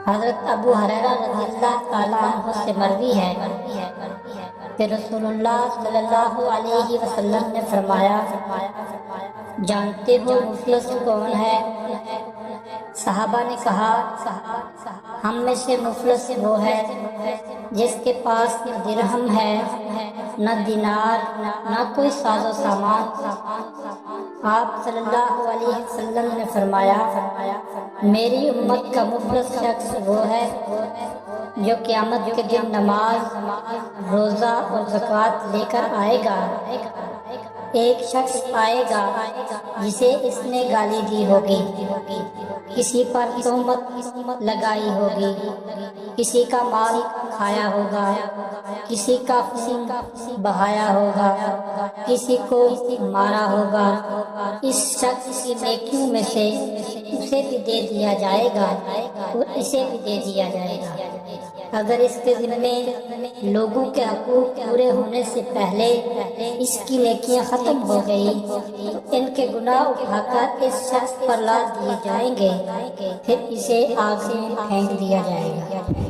حضرت ابو ہریرہ رضی اللہ تعالیٰ عنہ سے مروی ہے کہ رسول اللہ صلی اللہ علیہ وسلم نے فرمایا، جانتے ہو مفلس کون ہے؟ صحابہ نے کہا، ہم میں سے مفلس وہ ہے جس کے پاس نہ درہم ہے، نہ دینار، نہ کوئی ساز و سامان۔ آپ صلی اللہ علیہ وسلم نے فرمایا، میری امت کا مفلس شخص وہ ہے جو قیامت کے دن نماز، روزہ اور زکوٰۃ لے کر آئے گا۔ ایک شخص آئے گا جسے اس نے گالی دی ہوگی، کسی پر تہمت لگائی ہوگی، کسی کا مال کھایا ہوگا، کسی کا خون بہایا ہوگا، کسی کو مارا ہوگا۔ اس شخص کی نیکیوں میں سے اسے بھی دے دیا جائے گا اور اسے بھی دے دیا جائے گا۔ اگر اس کے ذمے لوگوں کے حقوق پورے ہونے سے پہلے اس کی نیکیاں ختم ہو گئی تو ان کے گناہ اٹھا کر اس شخص پر لاد دیے جائیں گے، پھر اسے آگ میں پھینک دیا جائے گا۔